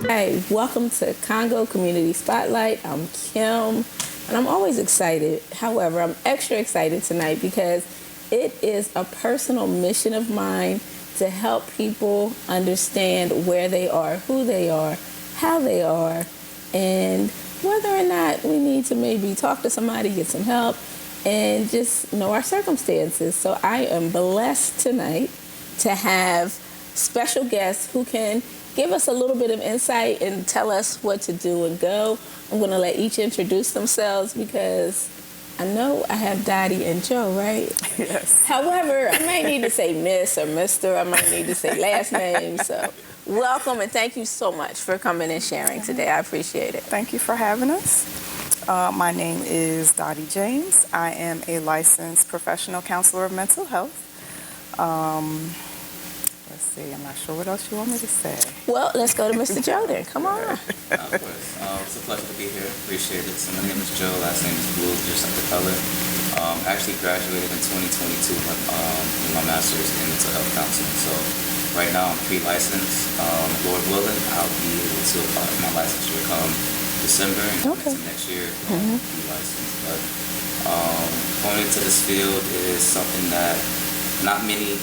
Hey, welcome to Congo Community Spotlight. I'm Kim, and I'm always excited. However, I'm extra excited tonight because it is a personal mission of mine to help people understand where they are, who they are, how they are, and whether or not we need to maybe talk to somebody, get some help, and just know our circumstances. So I am blessed tonight to have special guests who can give us a little bit of insight and tell us what to do and go. I'm going to let each introduce themselves because I know I have Dottie and Joe, right? Yes. However, I might need to say Miss or Mr. I might need to say last name. So welcome and thank you so much for coming and sharing today. I appreciate it. Thank you for having us. My name is Dottie James. I am a licensed professional counselor of mental health. Let's see, I'm not sure what else you want me to say. Well, let's go to Mr. Joe then. Come on. Of course. It's a pleasure to be here. Appreciate it. So my name is Joe. Last name is Blue, just like the color. Actually graduated in 2022 with my master's in mental health counseling. So right now I'm pre-licensed. Lord willing, I'll be able to apply for my licensure come December and into next year. Be licensed. But going into this field is something that not many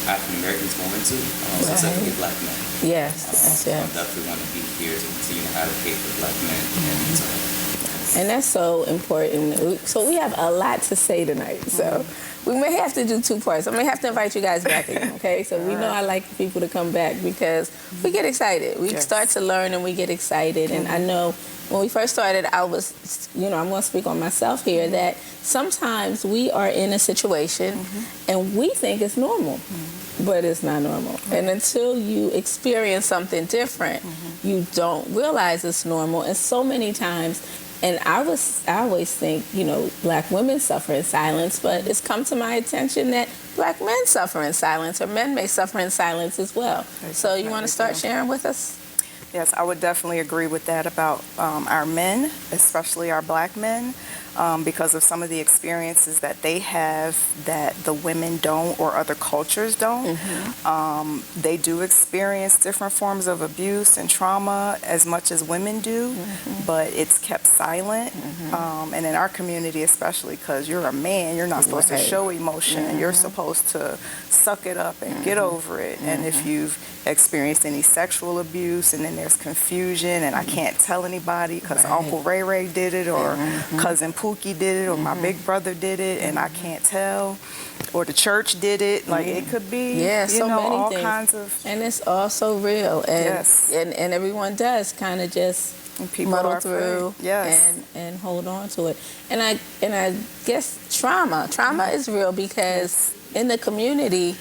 African Americans go into, specifically Black men. Yes, So I definitely want to be here to continue to advocate for Black men and mental health. And that's so important. So we have a lot to say tonight. So we may have to do two parts. I may have to invite you guys back again, okay? So we know I like people to come back because we get excited. We start to learn and we get excited. And I know when we first started, I was, I'm going to speak on myself here, that sometimes we are in a situation and we think it's normal, but it's not normal. And until you experience something different, you don't realize it's normal. And so many times, and I always think, Black women suffer in silence, but it's come to my attention that Black men suffer in silence, or men may suffer in silence as well. So you want to start sharing with us? Yes, I would definitely agree with that about our men, especially our Black men, because of some of the experiences that they have that the women don't or other cultures don't. They do experience different forms of abuse and trauma as much as women do, but it's kept silent. And in our community especially, because you're a man, you're not supposed to show emotion. You're supposed to suck it up and get over it. And if you've experienced any sexual abuse and then there's confusion and I can't tell anybody because Uncle Ray Ray did it or Cousin Pookie did it or my big brother did it and I can't tell, or the church did it. Like it could be, so many all things. kinds of. And it's all so real. And, and everyone does kind of just muddle through and hold on to it. And I guess trauma is real because in the community,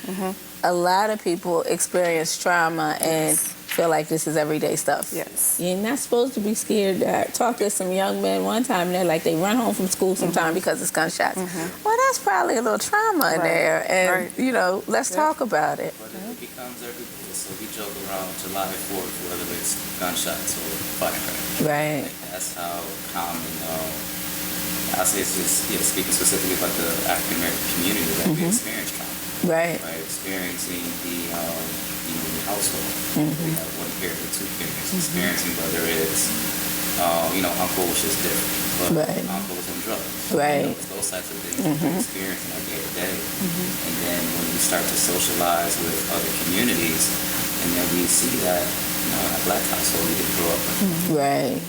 a lot of people experience trauma and feel like this is everyday stuff. You're not supposed to be scared. I talked to some young men one time, and they're like, they run home from school sometime because it's gunshots. Well, that's probably a little trauma in there, and let's talk about it. But it becomes every day. So we joke around July 4th, whether it's gunshots or firecrackers. Right. Like, that's how common. I'll say it's just speaking specifically about the African American community that we experience trauma. Right. Experiencing the household. We have one parent or two parents experiencing whether it's uncle was just different, but uncle was on drugs. It's those types of things that we experience in our day to day. And then when we start to socialize with other communities, and then we see that in a Black household we didn't grow up like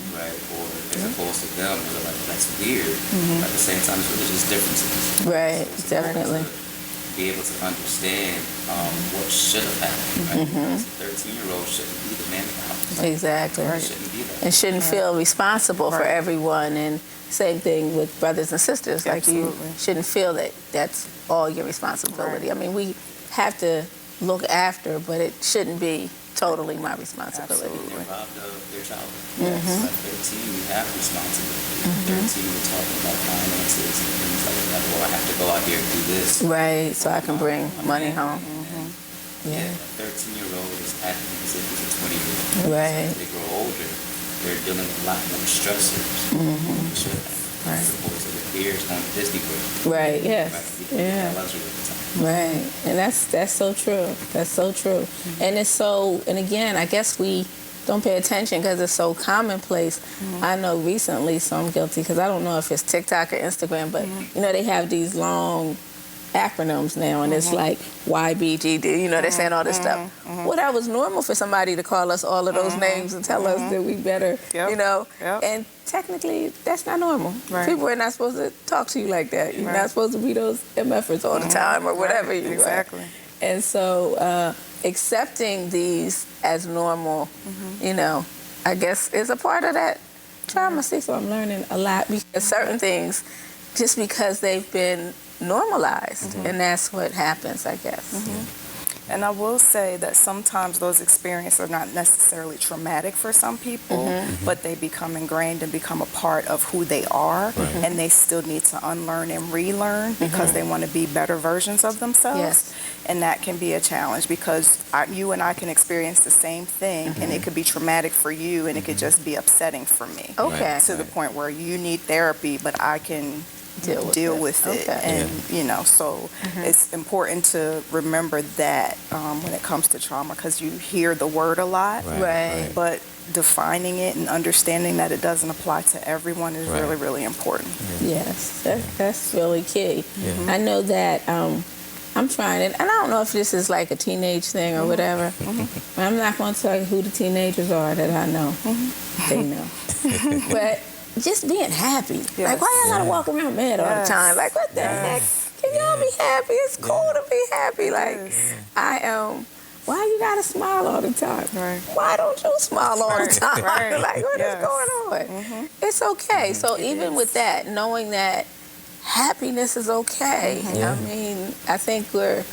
or as opposed to them, they're like, that's weird. At the same time, it's religious differences. So Definitely. Be able to understand what should have happened. Right? A 13-year-old shouldn't be the man of the house. Exactly. Shouldn't be that. And shouldn't feel responsible for everyone. And same thing with brothers and sisters. Like you shouldn't feel that that's all your responsibility. I mean, we have to look after, but it shouldn't be totally my responsibility. They're robbed of their childhood. At 13, you have responsibility. At 13, we're talking about finances and things like that. Well, I have to go out here and do this. So I can bring money home. A 13-year-old is acting as if he's a 20-year-old. As they grow older, they're dealing with a lot more stressors than they should have. As opposed to their peers going to Disney World. Luxury at the time. And that's so true. That's so true. And it's so, and again, I guess we don't pay attention because it's so commonplace. I know recently, so I'm guilty because I don't know if it's TikTok or Instagram, but you know, they have these long acronyms now, and it's like YBGD, you know, they're saying all this stuff. Well, that was normal for somebody to call us all of those names and tell us that we better, you know, and technically that's not normal. People are not supposed to talk to you like that. You're not supposed to be those MFers all the time or whatever you are. And so accepting these as normal, you know, I guess is a part of that trauma. So I'm learning a lot because certain things, just because they've been normalized, and that's what happens, I guess. And I will say that sometimes those experiences are not necessarily traumatic for some people, but they become ingrained and become a part of who they are, and they still need to unlearn and relearn because they want to be better versions of themselves. And that can be a challenge because you and I can experience the same thing, and it could be traumatic for you, and it could just be upsetting for me. To the point where you need therapy, but I can deal with it. And you know, so it's important to remember that when it comes to trauma, because you hear the word a lot, but defining it and understanding that it doesn't apply to everyone is really, really important. Yes, that's really key. I know that I'm trying it, and I don't know if this is like a teenage thing or whatever. I'm not going to tell you who the teenagers are that I know. They know. But just being happy. Like, why y'all gotta walk around mad all the time? Like, what the heck? Can y'all be happy? It's cool to be happy. Like, I am. Why you gotta smile all the time? Why don't you smile all the time? Like, what is going on? It's okay. So even with that, knowing that happiness is okay. I mean, I think we're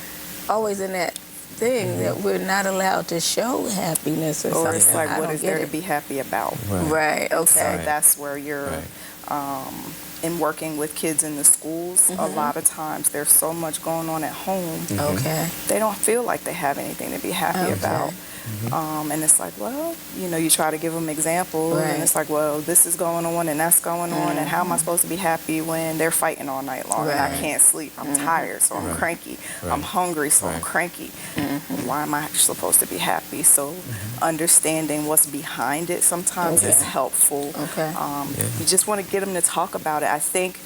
always in that thing that we're not allowed to show happiness or something. It's like, what is there to be happy about? Okay. So that's where you're, in working with kids in the schools, a lot of times there's so much going on at home. They don't feel like they have anything to be happy about. And it's like, well, you know, you try to give them examples, and it's like, well, this is going on and that's going on, and how am I supposed to be happy when they're fighting all night long and I can't sleep? I'm tired, so I'm cranky. I'm hungry, so I'm cranky. Why am I supposed to be happy? So understanding what's behind it sometimes is helpful. You just want to get them to talk about it. I think,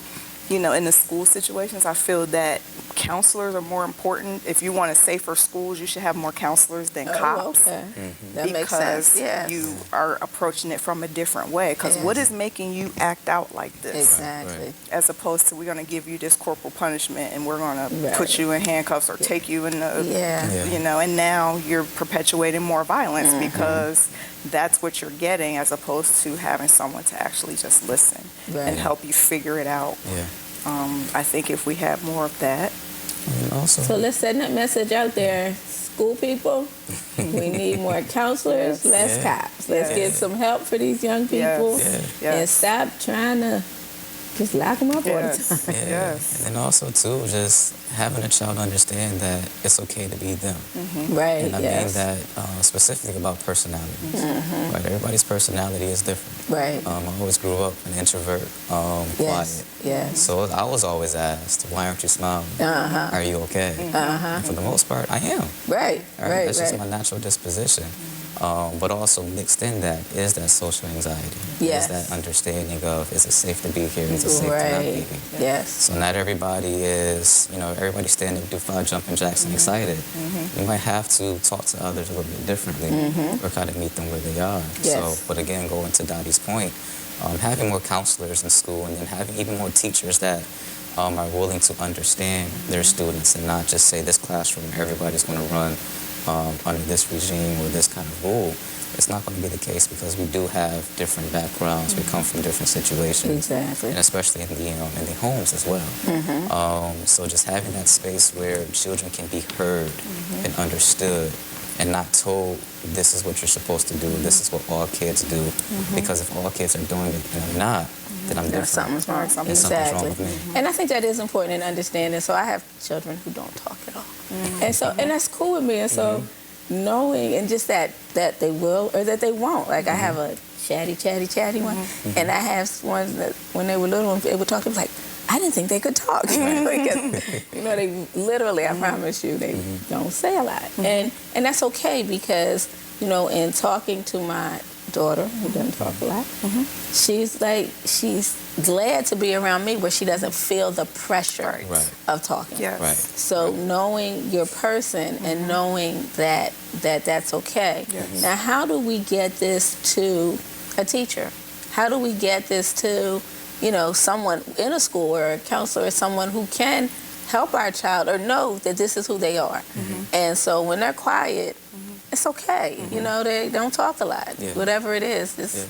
you know, in the school situations, I feel that counselors are more important. If you want safer schools, you should have more counselors than cops. That makes sense. Because you are approaching it from a different way. Because what is making you act out like this? As opposed to, we're going to give you this corporal punishment and we're going to put you in handcuffs or take you in the, you know, and now you're perpetuating more violence because that's what you're getting, as opposed to having someone to actually just listen and help you figure it out. I think if we have more of that. So let's send that message out there. School people, we need more counselors, less cops. Let's get some help for these young people and stop trying to just lock them up all the time. And then also, too, just having a child understand that it's okay to be them. And I mean that specifically about personalities. Everybody's personality is different. I always grew up an introvert, quiet. So I was always asked, why aren't you smiling? Are you okay? And for the most part, I am. That's just my natural disposition. But also mixed in that is that social anxiety. Is that understanding of, is it safe to be here? Is it safe to not be here? So not everybody is, you know, everybody standing, do 5 jumping jacks and excited. You might have to talk to others a little bit differently or kind of meet them where they are. So, but again, going to Dottie's point, having more counselors in school and then having even more teachers that are willing to understand their students and not just say this classroom, everybody's going to run under this regime or this kind of rule. It's not going to be the case because we do have different backgrounds. We come from different situations. And especially in the homes as well. So just having that space where children can be heard and understood and not told, this is what you're supposed to do, this is what all kids do. Because if all kids are doing it and I'm not, then I'm different. Something's wrong. Something's wrong with me. And I think that is important in understanding. So I have children who don't talk at all. And so, and that's cool with me. And so knowing, and just that they will or that they won't. Like I have a chatty one. And I have ones that when they were little, they would talk to me like, I didn't think they could talk. Because, you know, they literally, I promise you, they don't say a lot. And that's okay because in talking to my daughter, who doesn't talk a lot, she's glad to be around me where she doesn't feel the pressure of talking. Yes. Right. So knowing your person and knowing that's okay. Yes. Now, how do we get this to a teacher? How do we get this to, someone in a school or a counselor or someone who can help our child or know that this is who they are? And so when they're quiet, it's okay. They don't talk a lot. Yeah. Whatever it is, just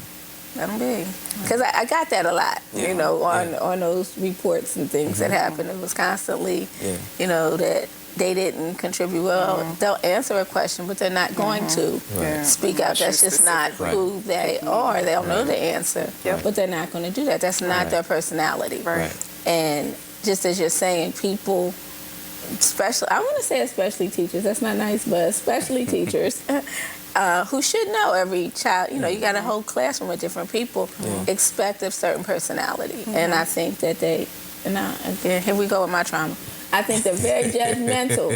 let them be. Because I got that a lot, on those reports and things that happened. It was constantly, that they didn't contribute. Well, they'll answer a question, but they're not going to speak out. That's just not who they are. They'll know the answer, but they're not going to do that. That's not their personality. Right. And just as you're saying, people, I want to say especially teachers, that's not nice, but especially teachers, who should know every child, you got a whole classroom with different people, expect a certain personality. And I think that again, here we go with my trauma. I think they're very judgmental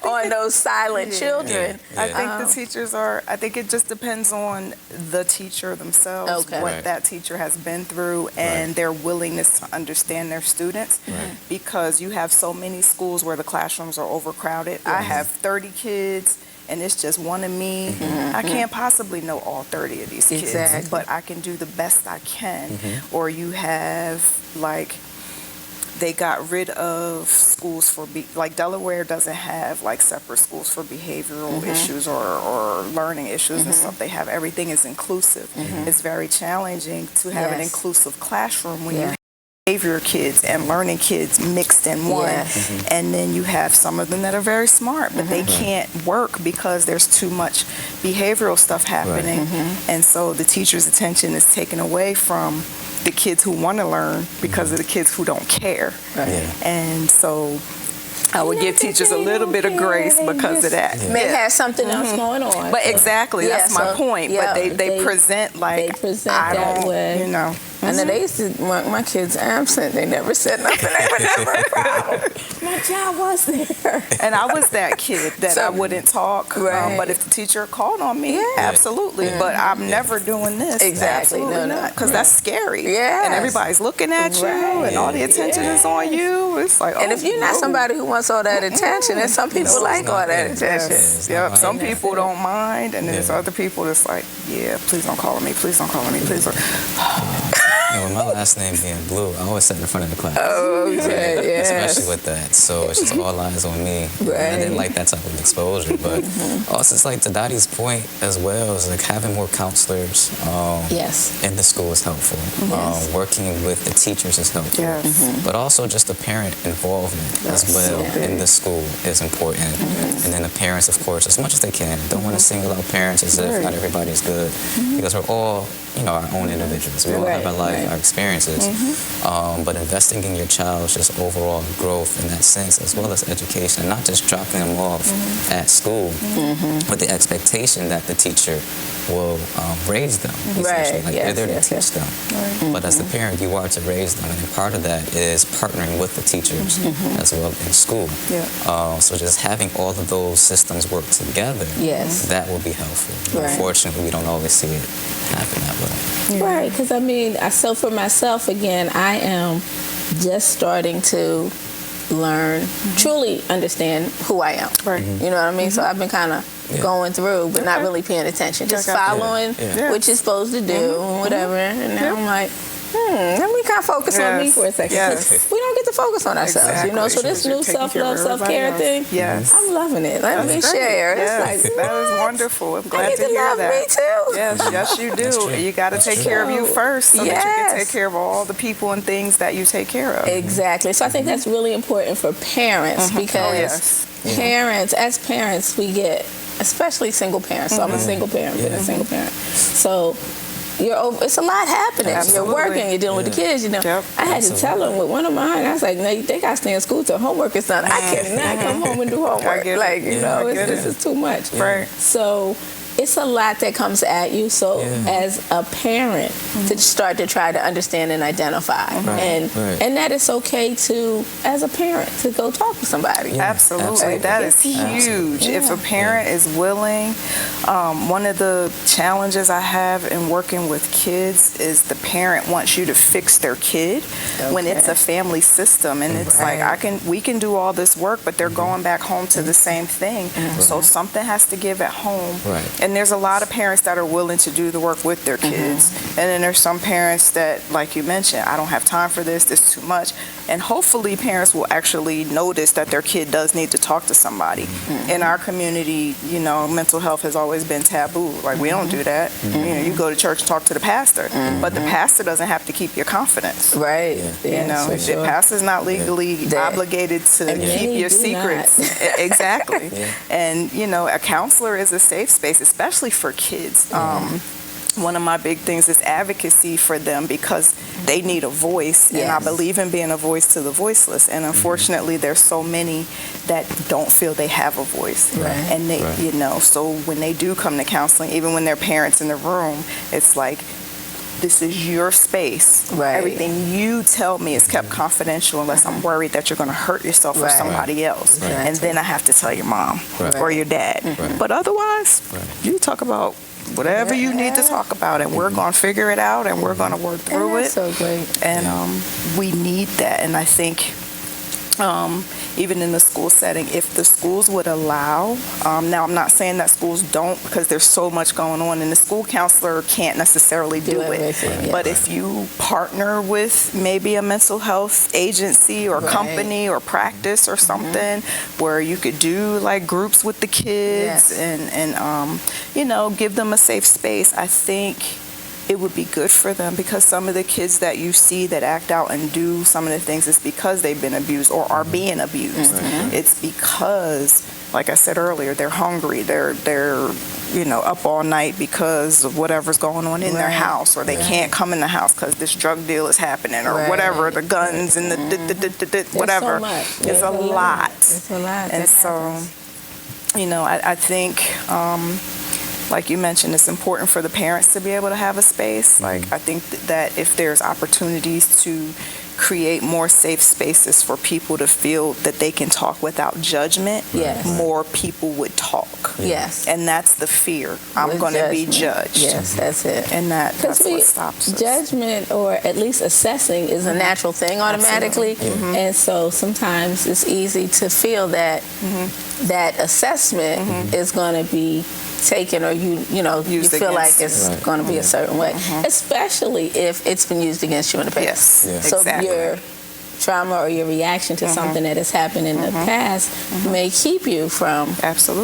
on those silent children. I think the teachers I think it just depends on the teacher themselves, what that teacher has been through, and their willingness to understand their students. Because you have so many schools where the classrooms are overcrowded. I have 30 kids, and it's just one of me. I can't possibly know all 30 of these kids, but I can do the best I can. Or you have, they got rid of schools like Delaware doesn't have separate schools for behavioral issues or learning issues and stuff. They have, everything is inclusive. It's very challenging to have an inclusive classroom when you have behavior kids and learning kids mixed in one. And then you have some of them that are very smart, but they can't work because there's too much behavioral stuff happening. And so the teacher's attention is taken away from the kids who want to learn because of the kids who don't care. And so I would give teachers a little bit of grace because of that. May have something else going on. But exactly, that's my point. But they present that way. I know they used to mark my kids absent. They never said nothing. They were never proud. My child was there. And I was that kid that I wouldn't talk. But if the teacher called on me, absolutely. But I'm never doing this. Exactly. Absolutely not. Because that's scary. And everybody's looking at you, and all the attention is on you. It's like, and if you're not somebody who wants all that attention, and some people like all that attention. Some people don't mind, and there's other people that's like, please don't call on me. Please don't call on me. Please don't. With my last name being Blue, I always sat in front of the class. Especially with that. So it's just all eyes on me. I didn't like that type of exposure. But also, it's to Dottie's point as well, is having more counselors in the school is helpful. Working with the teachers is helpful. But also just the parent involvement as well in the school is important. And then the parents, of course, as much as they can. Don't want to single out parents as if not everybody's good. Because we're all, our own individuals. We all have our life, our experiences. But investing in your child's just overall growth in that sense, as well as education, and not just dropping them off at school, with the expectation that the teacher will raise them. Essentially. They're there to teach them. But as the parent, you are to raise them. And part of that is partnering with the teachers as well in school. So just having all of those systems work together, that will be helpful. Unfortunately, we don't always see it happen that way. Right, because so for myself, again, I am just starting to learn, truly understand who I am. You know what I mean? So I've been kind of going through, but not really paying attention, just following what you're supposed to do and whatever. And now I'm like, let me kind of focus on me for a second. We don't get to focus on ourselves, So this new self-love, self-care thing, I'm loving it. Let me share. It's like, that is wonderful. I'm glad to hear love that. Me too. Yes, you do. You got to take care of you first, so that you can take care of all the people and things that you take care of. Exactly. So I think that's really important for parents because as parents, we get, especially single parents. So I'm a single parent, been a single parent. So it's a lot happening. You're working, you're dealing with the kids, I had to tell them with one of mine, I was like, no, they got to stay in school till homework is done. I cannot come home and do homework. This is too much. Right. So it's a lot that comes at you. So as a parent, to start to try to understand and identify, and that it's okay to, as a parent, to go talk to somebody. Absolutely. That is huge. If a parent is willing, one of the challenges I have in working with kids is the parent wants you to fix their kid when it's a family system, and it's like we can do all this work, but they're going back home to the same thing. So something has to give at home. And there's a lot of parents that are willing to do the work with their kids. And then there's some parents that, like you mentioned, I don't have time for this, this is too much. And hopefully parents will actually notice that their kid does need to talk to somebody. In our community, you know, mental health has always been taboo. Like, we don't do that. You know, you go to church and talk to the pastor, but the pastor doesn't have to keep your confidence. Right. You know, the pastor's not legally obligated to keep your secrets. Exactly. And, you know, a counselor is a safe space, especially for kids. One of my big things is advocacy for them, because they need a voice, and I believe in being a voice to the voiceless. And unfortunately, there's so many that don't feel they have a voice. And they, you know, so when they do come to counseling, even when they're parents in the room, it's like, this is your space. Everything you tell me is kept confidential unless I'm worried that you're going to hurt yourself or somebody else. And then I have to tell your mom or your dad. But otherwise, you talk about whatever you need to talk about, and we're going to figure it out, and we're going to work through it. So great. And we need that. And I think even in the school setting, if the schools would allow, now I'm not saying that schools don't, because there's so much going on, and the school counselor can't necessarily do it. But if you partner with maybe a mental health agency or company or practice or something, where you could do like groups with the kids and you know, give them a safe space, I think it would be good for them, because some of the kids that you see that act out and do some of the things is because they've been abused or are being abused. It's because, like I said earlier, they're hungry, they're you know, up all night because of whatever's going on in their house, or they can't come in the house because this drug deal is happening, or whatever, the guns and the whatever. It's a lot. It's a lot. And so, you know, I think like you mentioned, it's important for the parents to be able to have a space. Like, I think that if there's opportunities to create more safe spaces for people to feel that they can talk without judgment, more people would talk. And that's the fear. I'm going to be judged. That's it. And that's what stops us. Judgment, or at least assessing, is a natural thing automatically. And so sometimes it's easy to feel that that assessment is going to be taken, or you feel like it's going to be a certain way, especially if it's been used against you in the past. So if your trauma or your reaction to something that has happened in the past may keep you from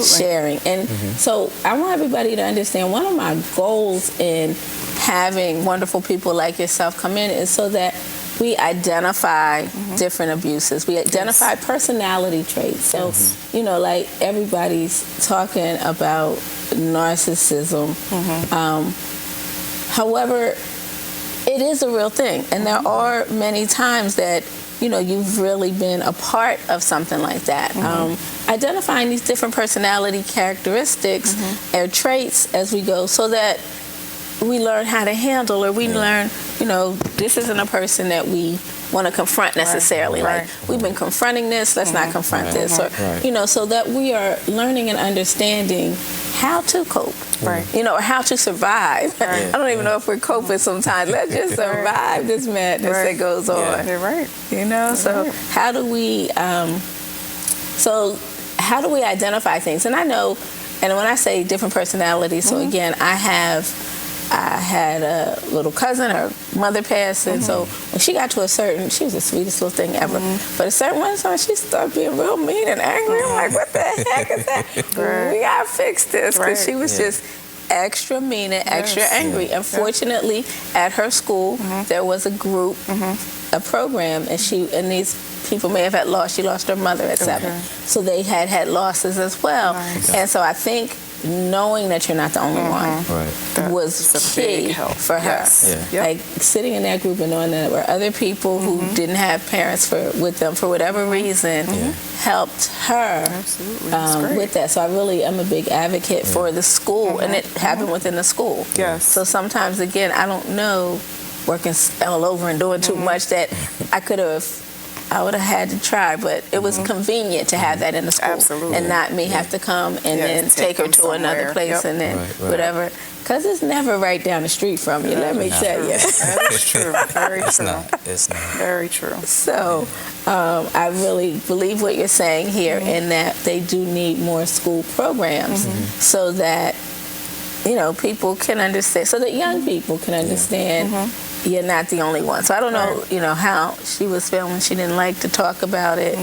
sharing. And so I want everybody to understand, one of my goals in having wonderful people like yourself come in is so that we identify different abuses. We identify personality traits. So, you know, like everybody's talking about narcissism. However, it is a real thing. And there are many times that, you know, you've really been a part of something like that. Identifying these different personality characteristics or traits as we go, so that we learn how to handle, or we learn, you know, this isn't a person that we want to confront necessarily. Like, we've been confronting this, let's not confront this. Or, you know, so that we are learning and understanding how to cope. You know, or how to survive. I don't even know if we're coping sometimes. Let's just survive this madness that goes on. You know, so how do we identify things? And I know, and when I say different personalities, so again, I had a little cousin, her mother passed, and so when she got to a certain, she was the sweetest little thing ever, but a certain one time she started being real mean and angry. I'm like, what the heck is that? We gotta fix this, because she was just extra mean and extra angry. Unfortunately, at her school, there was a group, a program, and these people may have had lost. She lost her mother at 7, so they had losses as well. And so I think knowing that you're not the only one was key for her. Like sitting in that group and knowing that there were other people who didn't have parents with them for whatever reason helped her with that. So I'm a big advocate for the school, and it happened within the school. So sometimes, again, I don't know, working all over and doing too much, that I would have had to try, but it was convenient to have that in the school, and not me have to come and then take her to another place and then whatever. Because it's never right down the street from you, let me tell you. That is true. Very true. It's not. Very true. So I really believe what you're saying here, in that they do need more school programs so that, people can understand, so that young people can understand you're not the only one. So I don't know, how she was feeling. She didn't like to talk about it.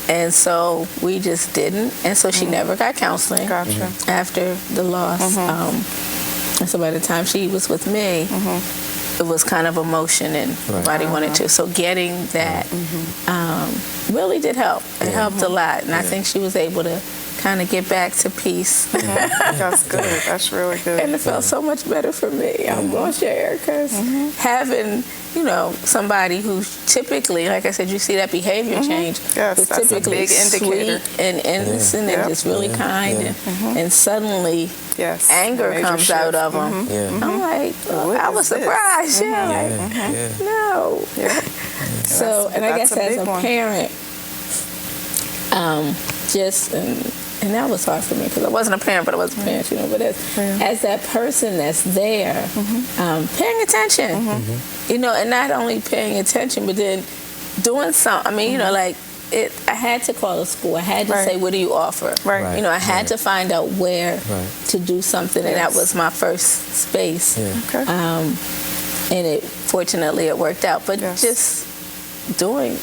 And so we just didn't. And so she never got counseling after the loss. And so by the time she was with me, it was kind of emotion and nobody wanted to. So getting that really did help. It helped a lot. And I think she was able to kind of get back to peace. That's good. That's really good. And it felt so much better for me. I'm going to share, because having, somebody who typically, like I said, you see that behavior change, was typically a big indicator. Sweet and innocent and just really kind, and suddenly anger comes out of them. I'm like, I was surprised. No. So, and I guess as a parent, and that was hard for me, because I wasn't a parent, but I was a parent, but as that person that's there, paying attention, and not only paying attention, but then doing something. I mean, I had to call the school. I had to say, what do you offer? I had to find out where to do something, and that was my first space. And fortunately it worked out. But just doing,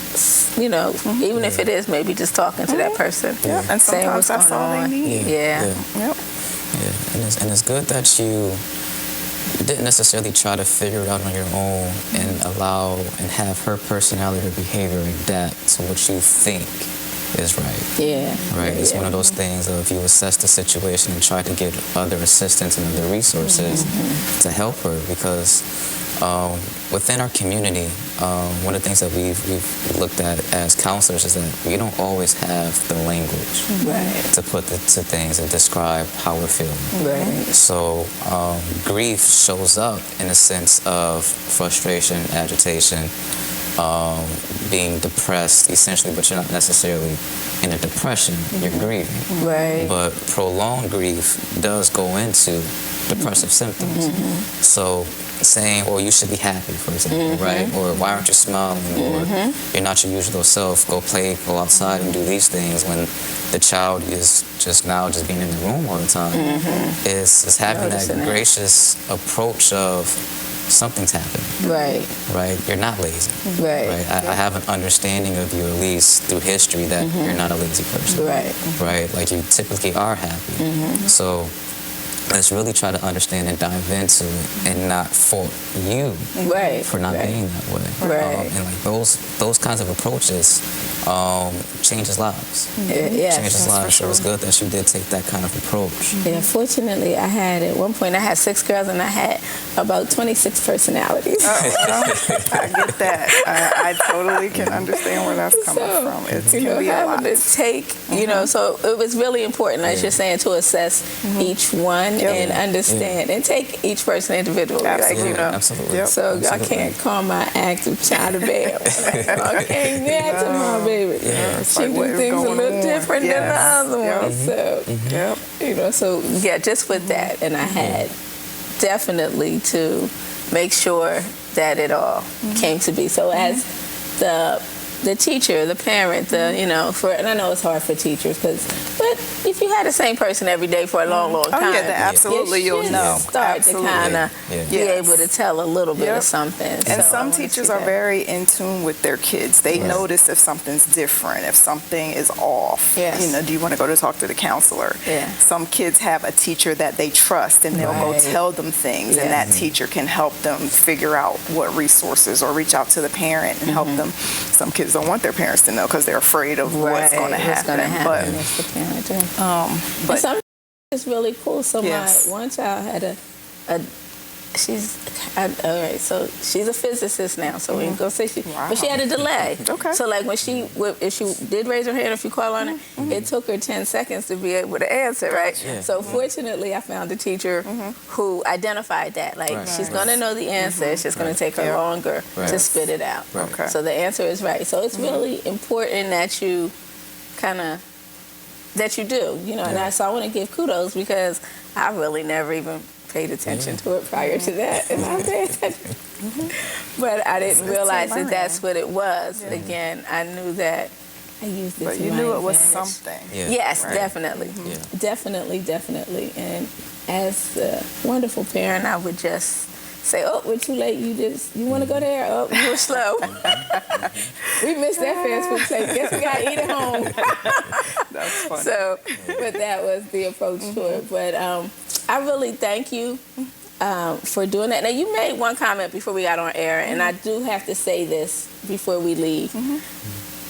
even if it is maybe just talking to that person, and saying what's that's going all on. they need. And it's good that you didn't necessarily try to figure it out on your own and allow and have her personality or behavior adapt to what you think is right. Right? It's one of those things of, you assess the situation and try to get other assistance and other resources to help her, because within our community, one of the things that we've looked at as counselors is that we don't always have the language to put to things and describe how we're feeling. So grief shows up in a sense of frustration, agitation, being depressed, essentially, but you're not necessarily in a depression, you're grieving. But prolonged grief does go into depressive symptoms. So saying, or you should be happy, for example, right? Or why aren't you smiling? Or you're not your usual self, go play, go outside and do these things, when the child is just being in the room all the time. Is having that gracious approach of, something's happening. Right? You're not lazy. Right? I have an understanding of you, at least through history, that you're not a lazy person. Right? Like, you typically are happy. So let's really try to understand and dive into it, and not fault you for not being that way. And like those kinds of approaches changes lives. Changes lives. So it's good that you did take that kind of approach. Fortunately, at one point I had 6 girls, and I had about 26 personalities. I get that. I totally can understand where that's coming from. It can be a lot. To take, so it was really important, as you're saying, to assess each one and understand and take each person individually. Absolutely. So I can't call my active child a bad one. I can't get to my baby. She do things a little different than the other one. So just with that, and I had definitely to make sure that it all came to be. So as the teacher, the parent, and I know it's hard for teachers, but if you had the same person every day for a long, long time, absolutely, you'll know. Start to kind of be able to tell a little bit of something. And some teachers are very in tune with their kids. They notice if something's different, if something is off. Do you want to go to talk to the counselor? Some kids have a teacher that they trust, and they'll go tell them things, and that teacher can help them figure out what resources, or reach out to the parent and help them. Some kids don't want their parents to know because they're afraid of what's going to happen. But It's really cool. So Yes. my one child had all right, so she's a physicist now, so we ain't gonna say she, Wow. but she had a delay. Okay. So like when if she did raise her hand, if you call on it, it took her 10 seconds to be able to answer, right? Yeah. So fortunately, I found a teacher who identified that. Like Right. she's gonna know the answer, it's just gonna take her Yeah. longer Right. to spit it out. Right. Okay. So the answer is right. So it's really important that you that you do, you know, and so I want to give kudos because I really never even paid attention to it prior to that, and I paid attention. But I didn't realize that that's what it was. Again, I knew that I used it But to you my knew it was advantage. something. Yeah. Yes, Right. definitely. Yeah. Definitely. And as a wonderful parent, I would just say, "Oh, we're too late. You want to go there? Oh, you were slow. We missed that fast food place. Guess we gotta eat at home." That's funny. So, but that was the approach to it. But I really thank you for doing that. Now, you made one comment before we got on air, and I do have to say this before we leave.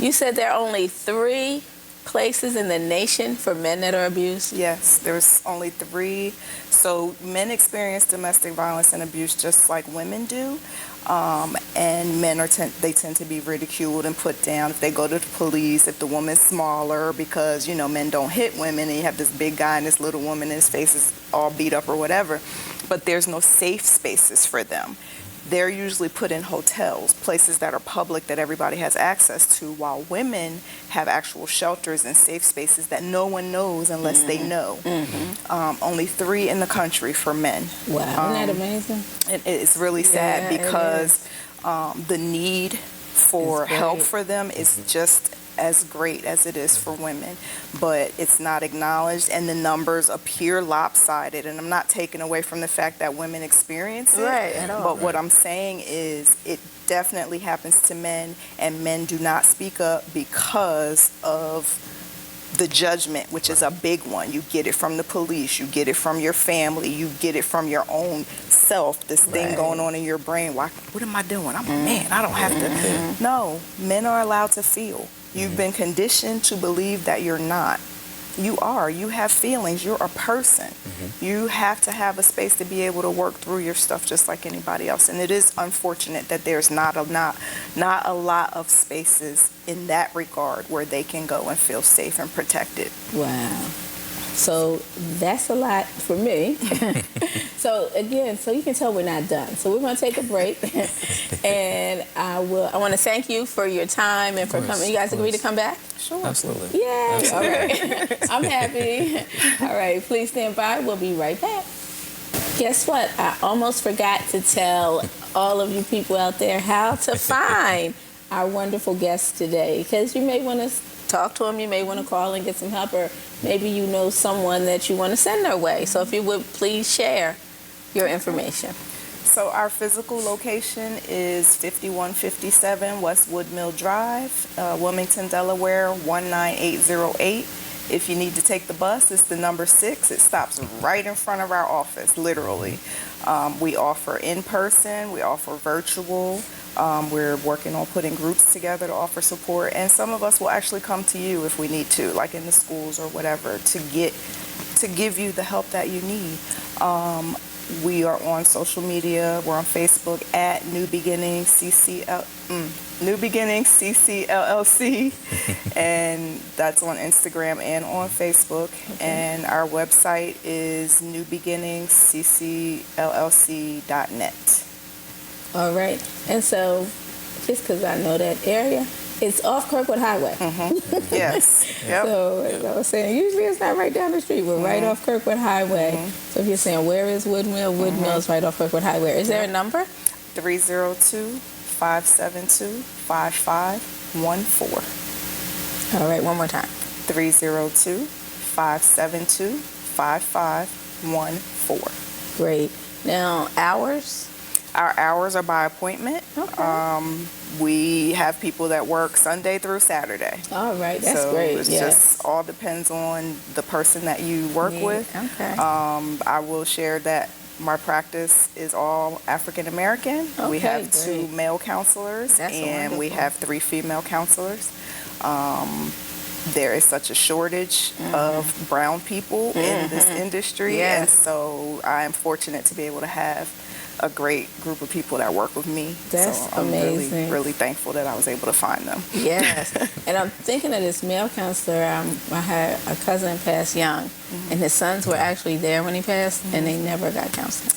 You said there are only 3 places in the nation for men that are abused. Yes, there's only 3. So men experience domestic violence and abuse just like women do. And men they tend to be ridiculed and put down if they go to the police, if the woman's smaller, because, you know, men don't hit women, and you have this big guy and this little woman and his face is all beat up or whatever. But there's no safe spaces for them. They're usually put in hotels, places that are public that everybody has access to, while women have actual shelters and safe spaces that no one knows unless they know. Only 3 in the country for men. Wow, isn't that amazing? It's really sad Yeah, it because the need for It's great. help for them is just as great as it is for women, but it's not acknowledged, and the numbers appear lopsided. And I'm not taking away from the fact that women experience it, Right, at all. but what I'm saying is it definitely happens to men, and men do not speak up because of the judgment, which is a big one. You get it from the police, you get it from your family, you get it from your own self, this thing Right. going on in your brain. What am I doing? I'm a man. I don't have to. No, men are allowed to feel. You've been conditioned to believe that you're not. You are. You have feelings. You're a person. You have to have a space to be able to work through your stuff just like anybody else. And it is unfortunate that there's not a lot of spaces in that regard where they can go and feel safe and protected. Wow. So that's a lot for me. So again, so you can tell we're not done. So we're going to take a break, and I want to thank you for your time and for coming. You guys agree to come back? Sure. Absolutely. Yay! All right. I'm happy. All right. Please stand by. We'll be right back. Guess what? I almost forgot to tell all of you people out there how to find our wonderful guests today, because you may want to talk to them, you may want to call and get some help, or maybe you know someone that you want to send their way. So if you would please share your information. So our physical location is 5157 West Woodmill Drive, Wilmington, Delaware, 19808. If you need to take the bus, it's the number 6. It stops right in front of our office, literally. We offer in-person, we offer virtual. We're working on putting groups together to offer support, and some of us will actually come to you if we need to, like in the schools or whatever, to give you the help that you need. We are on social media. We're on Facebook at New Beginnings CCLLC, and that's on Instagram and on Facebook. Okay. And our website is newbeginningsccllc.net. All right. And so, just because I know that area, it's off Kirkwood Highway. Yes. Yep. So, as I was saying, usually it's not right down the street. We're right off Kirkwood Highway. So if you're saying, where is Woodmill? Woodmill is right off Kirkwood Highway. Is there a number? 302-572-5514. All right, one more time. 302-572-5514. Great. Now, hours? Our hours are by appointment. Okay. We have people that work Sunday through Saturday. All right, that's so great. It Yes. just all depends on the person that you work with. Okay. I will share that my practice is all African American. We Okay, have 2 great. male counselors, That's and we wonderful. have 3 female counselors. there is such a shortage of brown people in this industry. Yes. And so I am fortunate to be able to have a great group of people that work with me. That's so I'm amazing. really, really thankful that I was able to find them. Yes. And I'm thinking of this male counselor. I had a cousin pass young, and his sons were actually there when he passed, and they never got counseling.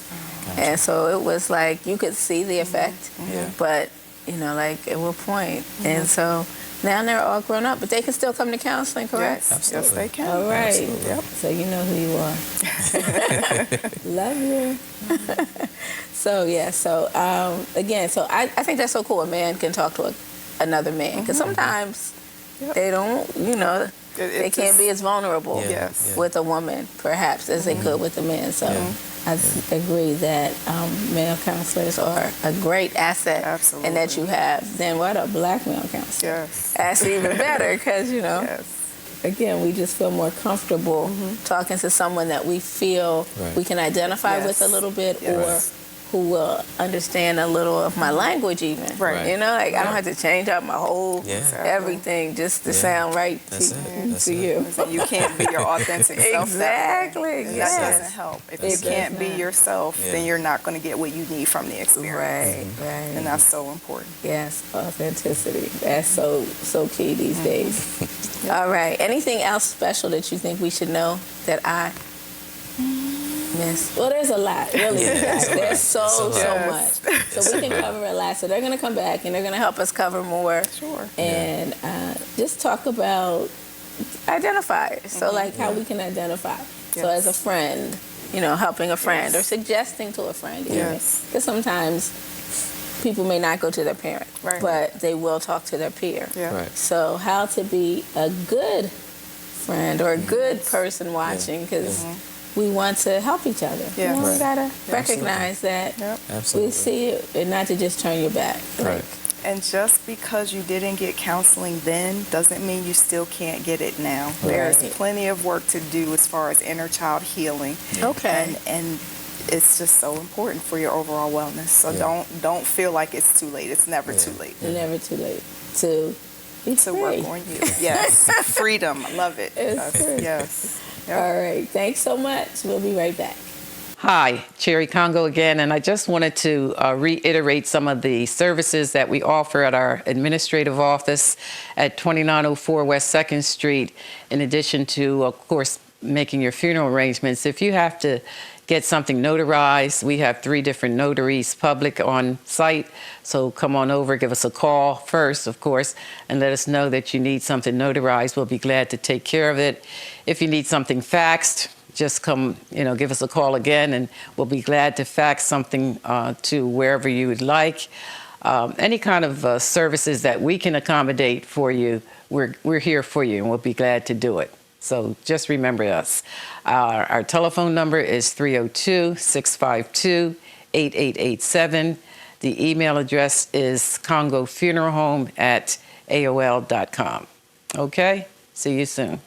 And so it was like you could see the effect, but, you know, like at what point? And so now they're all grown up, but they can still come to counseling, correct? Yes, yes they can. All right. Absolutely. Yep. So you know who you are. Love you. So, yeah, so again, so I think that's so cool. A man can talk to another man, because sometimes they don't, you know, they can't be as vulnerable with a woman, perhaps, as they could with a man. So I agree that male counselors are a great asset, and that you have. Then what a black male counselor? Yes. That's even better, because, you know, again, we just feel more comfortable talking to someone that we feel we can identify with a little bit, or who will understand a little of my language even. Right. You know, like I don't have to change up my whole everything just to sound right to you. You can't be your authentic self. Exactly. That Yes. doesn't help. If you can't be yourself, then you're not going to get what you need from the experience. Right, right. And that's so important. Yes, authenticity. That's so key these days. All right. Anything else special that you think we should know that I missed? Well, there's a lot, really. There's so much. So we can cover a lot. So they're going to come back, and they're going to help us cover more. Sure. And just talk about identifiers. So like how we can identify. So as a friend, you know, helping a friend or suggesting to a friend. Because sometimes people may not go to their parent, but they will talk to their peer. So how to be a good friend or a good person watching, because we want to help each other. You know, we gotta recognize that we see it, and not to just turn your back. And just because you didn't get counseling then doesn't mean you still can't get it now. There's plenty of work to do as far as inner child healing. And it's just so important for your overall wellness. So don't feel like it's too late. It's never too late. Never too late to be free. Work on you. Yes. Freedom. I love it. Yes. Yep. All right. Thanks so much. We'll be right back. Hi, Cherry Congo again, and I just wanted to reiterate some of the services that we offer at our administrative office at 2904 West 2nd Street, in addition to, of course, making your funeral arrangements. If you have to get something notarized, we have 3 different notaries public on site, so come on over, give us a call first, of course, and let us know that you need something notarized. We'll be glad to take care of it. If you need something faxed, just come, give us a call again, and we'll be glad to fax something to wherever you would like. Any kind of services that we can accommodate for you, we're here for you, and we'll be glad to do it. So just remember us. Our telephone number is 302-652-8887. The email address is congofuneralhome@aol.com. Okay? See you soon.